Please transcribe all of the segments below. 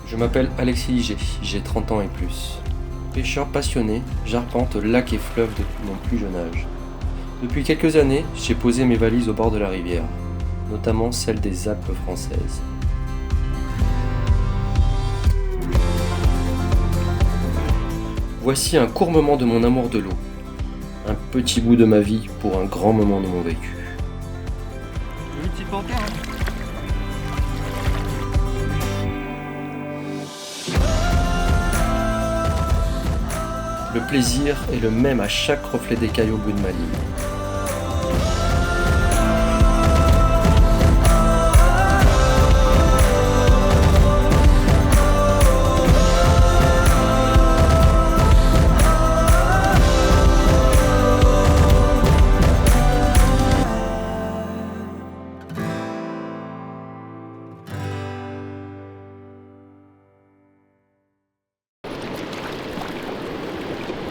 Je m'appelle Alexis Liger, j'ai 30 ans et plus. Pêcheur passionné, j'arpente lacs et fleuves depuis mon plus jeune âge. Depuis quelques années, j'ai posé mes valises au bord de la rivière, notamment celle des Alpes françaises. Voici un court moment de mon amour de l'eau, un petit bout de ma vie pour un grand moment de mon vécu. Une petite panthère, hein. Le plaisir est le même à chaque reflet d'écailles au bout de ma ligne.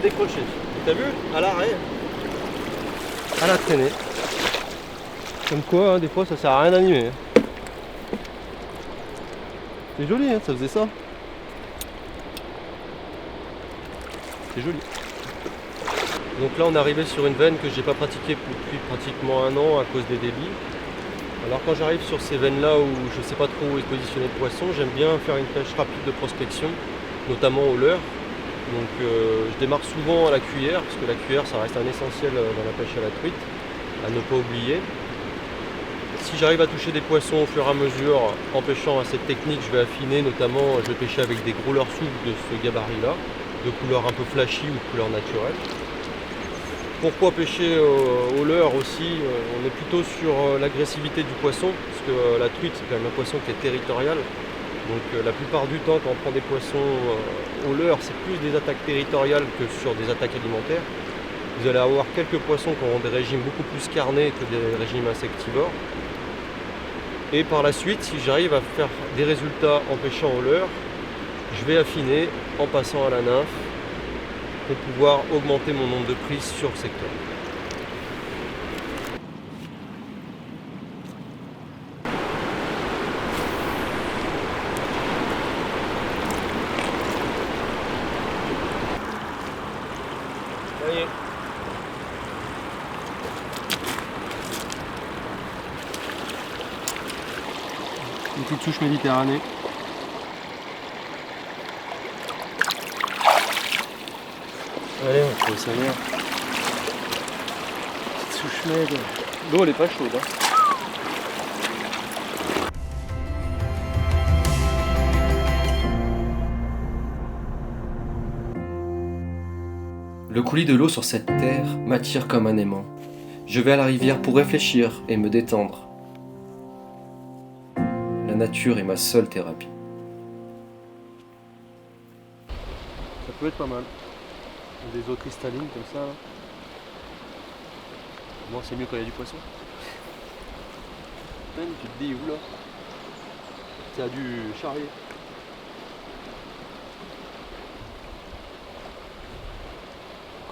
Décroché. T'as vu? À l'arrêt. À la traînée. Comme quoi, hein, des fois ça sert à rien d'animer. C'est joli, hein, ça faisait ça. C'est joli. Donc là on est arrivé sur une veine que j'ai pas pratiquée depuis pratiquement un an à cause des débits. Alors quand j'arrive sur ces veines là où je sais pas trop où est positionné le poisson, j'aime bien faire une pêche rapide de prospection, notamment au leurre. Donc je démarre souvent à la cuillère, parce que la cuillère ça reste un essentiel dans la pêche à la truite, à ne pas oublier. Si j'arrive à toucher des poissons au fur et à mesure en pêchant à cette technique, je vais affiner, notamment je vais pêcher avec des gros leurres souples de ce gabarit là, de couleur un peu flashy ou de couleur naturelle. Pourquoi pêcher au leurre aussi? On est plutôt sur l'agressivité du poisson, parce que la truite c'est quand même un poisson qui est territorial. Donc la plupart du temps quand on prend des poissons au leurre, c'est plus des attaques territoriales que sur des attaques alimentaires. Vous allez avoir quelques poissons qui auront des régimes beaucoup plus carnés que des régimes insectivores. Et par la suite, si j'arrive à faire des résultats en pêchant au leurre, je vais affiner en passant à la nymphe pour pouvoir augmenter mon nombre de prises sur le secteur. Allez. Une petite souche méditerranée. Allez, on va trouver sa mère. Petite souche med. L'eau elle est pas chaude, hein. Le coulis de l'eau sur cette terre m'attire comme un aimant. Je vais à la rivière pour réfléchir et me détendre. La nature est ma seule thérapie. Ça peut être pas mal. Des eaux cristallines comme ça. Là. Moi c'est mieux quand il y a du poisson. Même tu te dis oula. Ça a dû charrier.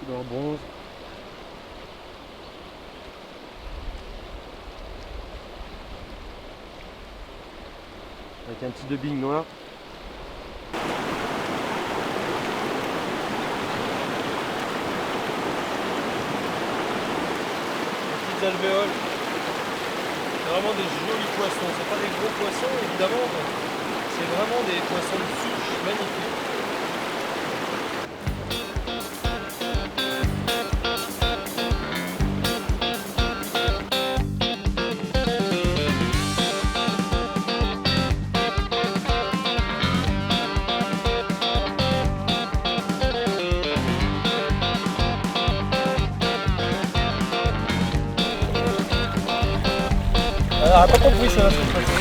Couleur bronze. Avec un petit dubbing noir. Petites alvéoles. C'est vraiment des jolis poissons. C'est pas des gros poissons évidemment, mais c'est vraiment des poissons de souche magnifiques. Alors, pas compris ça, cette fois-ci.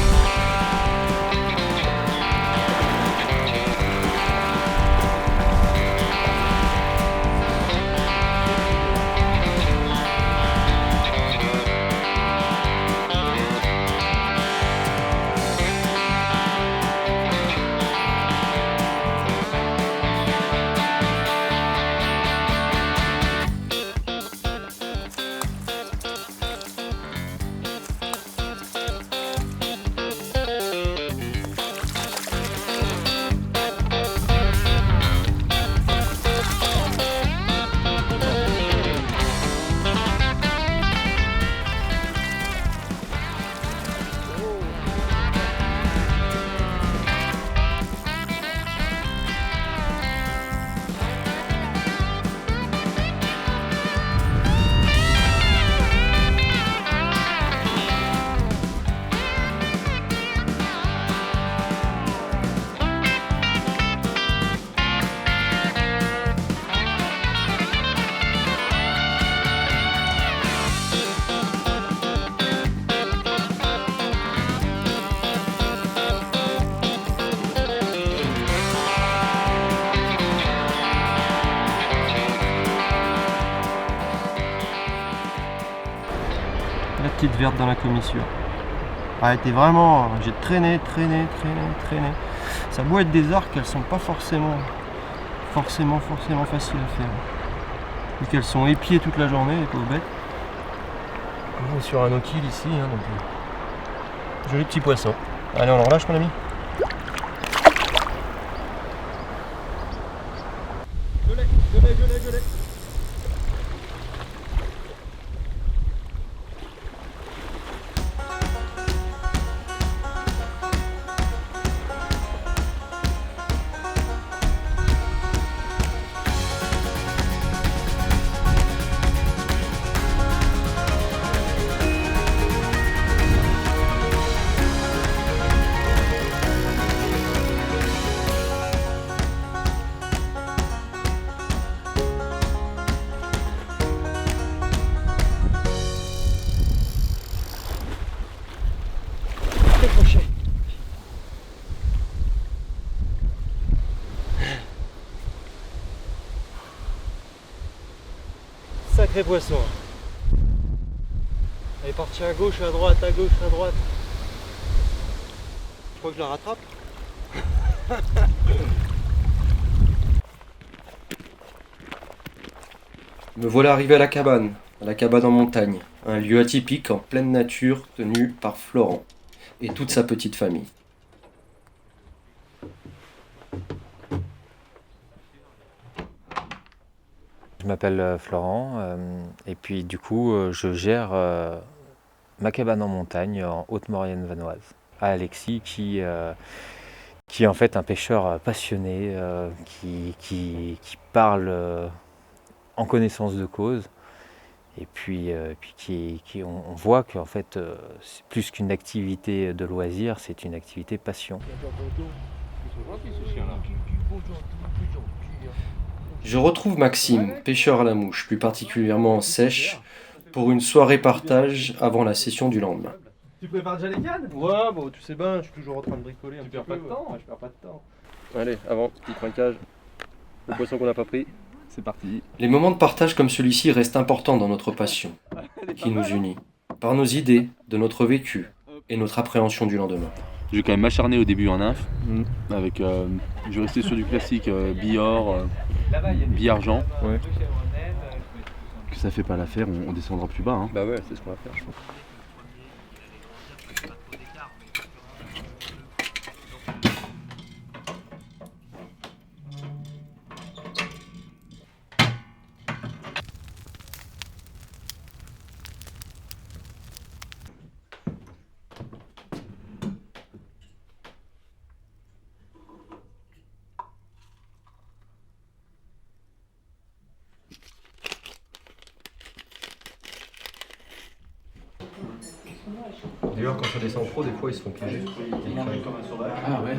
petite verte dans la commissure. Ah, elle était vraiment... J'ai traîné. Ça a beau être des arcs, elles sont pas forcément faciles à faire. Vu qu'elles sont épiées toute la journée, les pauvres bêtes. On est sur un oquil ici, hein, donc... Joli petit poisson. Allez, on le relâche, mon ami. Je l'ai. Sacré poisson. Elle est partie à gauche, à droite. Je crois que je la rattrape. Me voilà arrivé à la cabane en montagne, un lieu atypique en pleine nature tenu par Florent et toute sa petite famille. Je m'appelle Florent et puis du coup je gère ma cabane en montagne en Haute-Maurienne vanoise à Alexis qui est en fait un pêcheur passionné qui parle en connaissance de cause et puis on voit qu'en fait c'est plus qu'une activité de loisir, c'est une activité passion. Je retrouve Maxime, pêcheur à la mouche, plus particulièrement en sèche, pour une soirée partage avant la session du lendemain. Tu prépares déjà les cannes? Ouais, bon, tu sais bien, je suis toujours en train de bricoler un petit peu. Tu perds pas de temps? Je perds pas de temps. Allez, avant, petit trinquage. Le poisson qu'on n'a pas pris. C'est parti. Les moments de partage comme celui-ci restent importants dans notre passion, qui nous unit, par nos idées, de notre vécu et notre appréhension du lendemain. Je vais quand même m'acharner au début en nymphe, avec, je vais rester sur du classique billard, billargent. Ouais. Que ça fait pas l'affaire, on descendra plus bas. Hein. Bah ouais, c'est ce qu'on va faire, je pense. D'ailleurs, quand ça descend trop, des fois ils se font piéger. Ah ouais.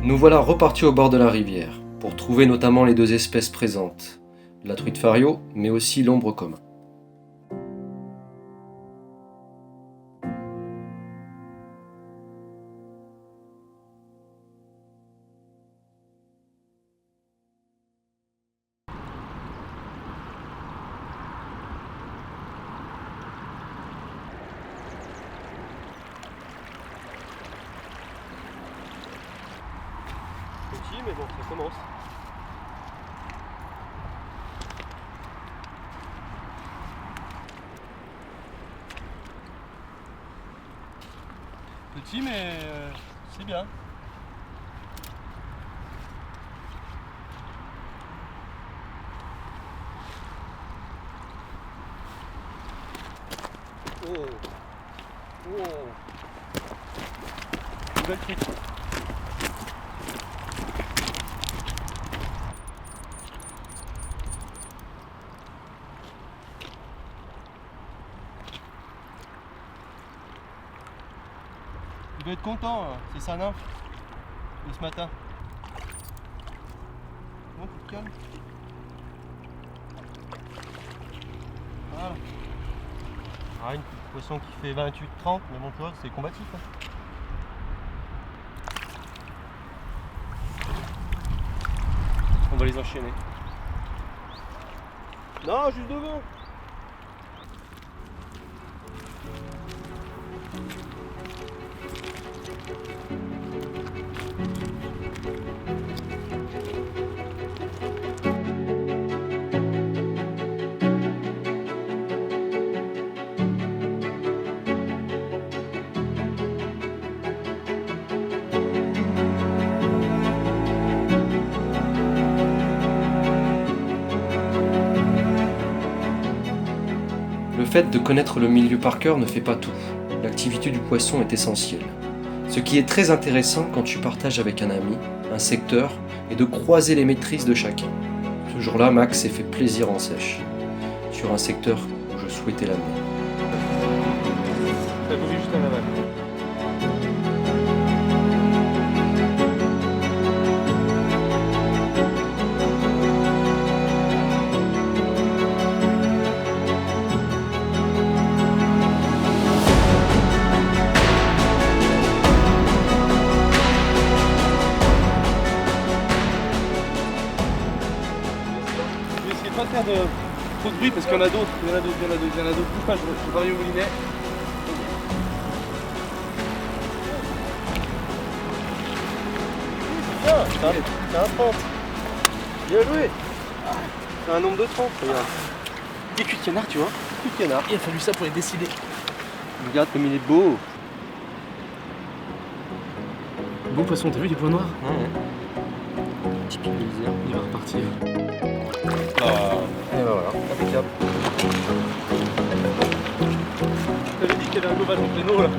Nous voilà repartis au bord de la rivière, pour trouver notamment les deux espèces présentes, la truite fario, mais aussi l'ombre commun. Petit, mais bon, ça commence. Petit, mais C'est bien. Oh. Oh. Nouvelle truc. Il doit être content, c'est sa nymphe de ce matin. Bon, tu te calmes. Voilà. Ah, une poisson qui fait 28-30, mais bon, tu vois, c'est combatif. Hein. On va les enchaîner. Non, juste devant. Le fait de connaître le milieu par cœur ne fait pas tout. L'activité du poisson est essentielle. Ce qui est très intéressant quand tu partages avec un ami, un secteur, est de croiser les maîtrises de chacun. Ce jour-là, Max s'est fait plaisir en sèche, sur un secteur où je souhaitais l'amener. Ça bouge juste à la vague. Pas faire trop de bruit parce qu'il y en a d'autres, Bouge pas, je travaille au moulinet. C'est un 30. Bien joué. C'est un nombre de 30, regarde. Des culs de canard, tu vois. Culs de canard. Il a fallu ça pour les décider. Regarde comme il est beau. Bon poisson, t'as vu les points noirs? Ouais. Typique de l'Isère. Il va repartir. Et ben voilà, impeccable. T'avais dit qu'il y avait un gobage en pléno là.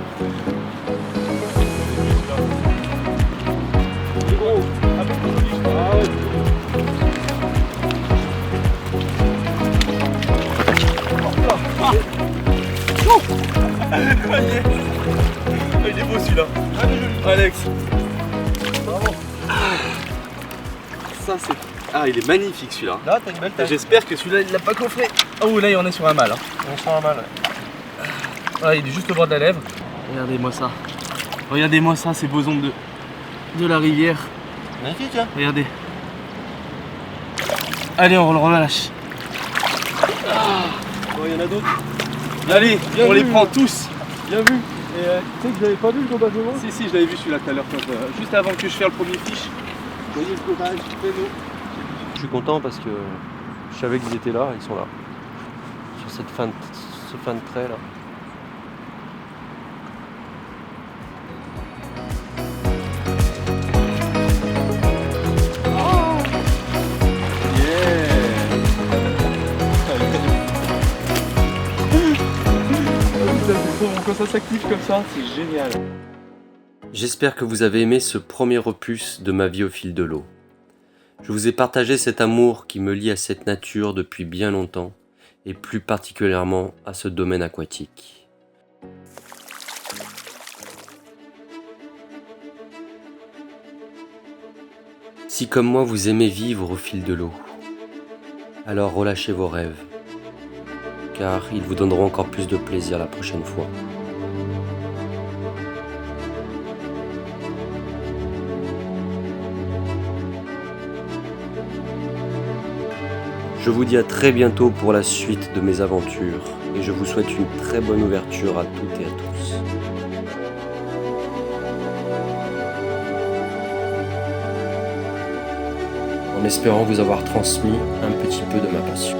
Il est gros. Un peu plus joli, je crois. Ah ouais. Il est beau celui-là. Alex. Bravo. Ça c'est... Ah, il est magnifique celui-là. Là, t'as une belle tête. J'espère que celui-là il l'a pas coffré. Oh là on est sur un mâle. Hein. On sent un mal. Ouais. Voilà, il est juste au bord de la lèvre. Regardez-moi ça. Regardez-moi ça, ces beaux ombres de la rivière. Magnifique, hein. Regardez. Allez, on le relâche. Bon, il y en a d'autres. Allez, Bien on vu. les prend tous. Bien vu. Et tu sais que j'avais pas vu le gobagement. Si, je l'avais vu celui-là tout à l'heure, juste avant que je fasse le premier fiche. Vous voyez le gobage, pléno. Je suis content parce que je savais qu'ils étaient là, ils sont là. Sur cette fin de trait là. Quand ça s'active comme ça, c'est génial. J'espère que vous avez aimé ce premier opus de ma vie au fil de l'eau. Je vous ai partagé cet amour qui me lie à cette nature depuis bien longtemps, et plus particulièrement à ce domaine aquatique. Si comme moi vous aimez vivre au fil de l'eau, alors relâchez vos rêves, car ils vous donneront encore plus de plaisir la prochaine fois. Je vous dis à très bientôt pour la suite de mes aventures et je vous souhaite une très bonne ouverture à toutes et à tous. En espérant vous avoir transmis un petit peu de ma passion.